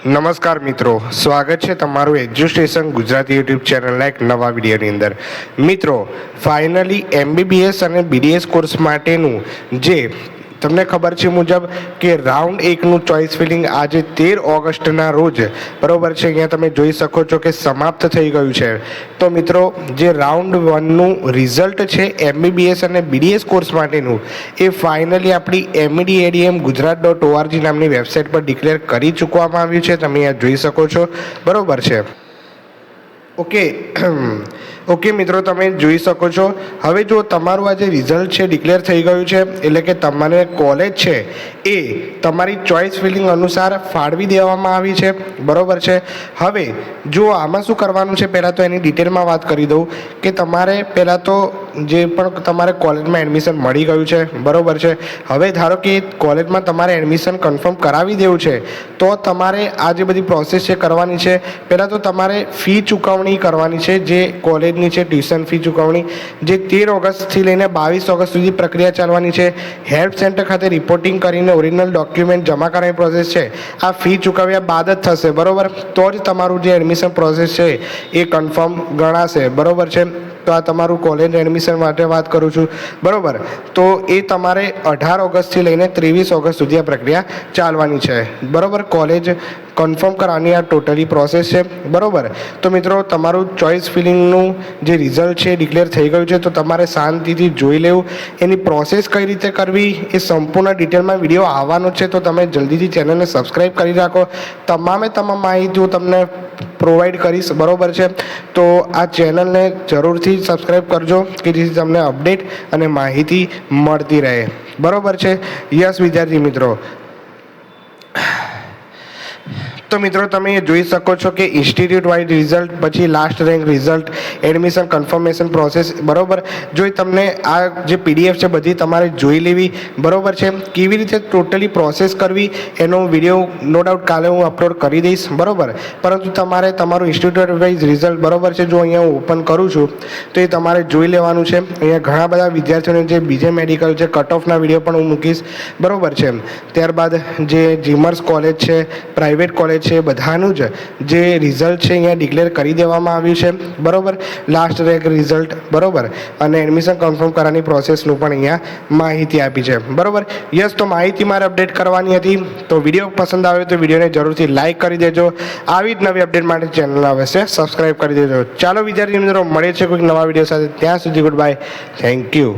નમસ્કાર મિત્રો, સ્વાગત છે તમારું એજ્યુસ્ટેશન ગુજરાતી યુટ્યુબ ચેનલના એક નવા વિડીયોની અંદર. મિત્રો, ફાઇનલી MBBS અને BDS કોર્સ માટેનું જે તમને ખબર છે મુજબ કે રાઉન્ડ 1નું ચોઇસ ફિલિંગ આજે 13 ઓગસ્ટના રોજ બરાબર છે, અહીંયા તમે જોઈ શકો છો કે સમાપ્ત થઈ ગયું છે. તો મિત્રો, જે રાઉન્ડ 1નું રિઝલ્ટ છે MBBS અને BDS કોર્સ માટેનું એ ફાઇનલી આપણી MEDADM gujarat.org નામની વેબસાઇટ પર ડિક્લેર કરી ચૂકવામાં આવ્યું છે. તમે અહીંયા જોઈ શકો છો, બરાબર છે. ઓકે મિત્રો, તમે જોઈ શકો છો. હવે જો તમારું આ જે રિઝલ્ટ છે ડિક્લેર થઈ ગયું છે, એટલે કે તમારે કોલેજ છે એ તમારી ચોઇસ ફિલિંગ અનુસાર ફાળવી દેવામાં આવી છે, બરાબર છે. હવે જો આમાં શું કરવાનું છે, પહેલાં તો એની ડિટેલમાં વાત કરી દઉં કે તમારે પહેલાં તો જે પણ તમારે કોલેજમાં એડમિશન મળી ગયું છે, બરાબર છે. હવે ધારો કે કોલેજમાં તમારે એડમિશન કન્ફર્મ કરાવી દેવું છે, તો તમારે આ જે બધી પ્રોસેસ છે કરવાની છે. પહેલાં તો તમારે ફી ચૂકવણી કરવાની છે, જે કોલેજની છે ટ્યુશન ફી ચૂકવણી, જે 13 ઓગસ્ટથી લઈને 22 ઓગસ્ટ સુધી પ્રક્રિયા ચાલવાની છે. હેલ્પ સેન્ટર ખાતે રિપોર્ટિંગ કરીને ઓરિજિનલ ડોક્યુમેન્ટ જમા કરવાની પ્રોસેસ છે. આ ફી ચૂકવ્યા બાદ જ થશે, બરાબર. તો જ તમારું જે એડમિશન પ્રોસેસ છે એ કન્ફર્મ ગણાશે, બરાબર છે. તો આ તમારું કોલેજ એડમિશન માટે વાત કરું છું, બરાબર. તો એ તમારે 18 ઓગસ્ટથી લઈને 23 ઓગસ્ટ સુધી આ પ્રક્રિયા ચાલવાની છે, બરાબર. કોલેજ કન્ફર્મ કરવાની આ ટોટલી પ્રોસેસ છે, બરાબર. તો મિત્રો, તમારું ચોઇસ ફિલિંગનું જે રિઝલ્ટ છે ડિક્લેર થઈ ગયું છે, તો તમારે શાંતિથી જોઈ લેવું. એની પ્રોસેસ કઈ રીતે કરવી એ સંપૂર્ણ ડિટેલમાં વિડીયો આવવાનો છે, તો તમે જલ્દીથી ચેનલને સબસ્ક્રાઈબ કરી રાખો. તમામ માહિતી હું તમને પ્રોવાઈડ કરીશ, બરાબર છે. તો આ ચેનલને જરૂરથી સબસ્ક્રાઈબ કરજો કે જેથી તમને અપડેટ અને માહિતી મળતી રહે, બરાબર છે. યસ વિદ્યાર્થી મિત્રો, તો મિત્રો તમે એ જોઈ શકો છો કે ઇન્સ્ટિટ્યૂટ વાઇઝ રિઝલ્ટ, પછી last rank result, admission confirmation process, બરાબર. જો તમને આ જે PDF છે બધી તમારે જોઈ લેવી, બરાબર છે. કેવી રીતે ટોટલી પ્રોસેસ કરવી એનો વિડીયો નો ડાઉટ કાલે હું અપલોડ કરી દઈશ, બરાબર. પરંતુ તમારે તમારું ઇન્સ્ટિટ્યૂટ વાઇઝ રિઝલ્ટ, બરાબર છે, જો અહીંયા હું ઓપન કરું છું તો એ તમારે જોઈ લેવાનું છે. અહીંયા ઘણા બધા વિદ્યાર્થીઓને જે BJ મેડિકલ છે કટ ઓફના વિડીયો પણ હું મૂકીશ, બરાબર છે. ત્યારબાદ જે જીમર્સ કોલેજ છે, પ્રાઇવેટ કોલેજ છે, બધાનું જ જે રિઝલ્ટ છે અહીંયા ડિક્લેર કરી દેવામાં આવ્યું છે, બરાબર. લાસ્ટ રેન્ક રિઝલ્ટ, બરાબર, અને એડમિશન કન્ફર્મ કરવાની પ્રોસેસનું પણ અહીંયા માહિતી આપી છે, બરાબર. યસ, તો માહિતી મારે અપડેટ કરવાની હતી. તો વિડીયો પસંદ આવે તો વિડીયોને જરૂરથી લાઇક કરી દેજો. આવી જ નવી અપડેટ માટે ચેનલ અવશ્ય સબસ્ક્રાઈબ કરી દેજો. ચાલો વિદ્યાર્થી મિત્રો, મળીએ છીએ કોઈક નવા વિડીયો સાથે. ત્યાં સુધી ગુડ બાય, થેન્ક યુ.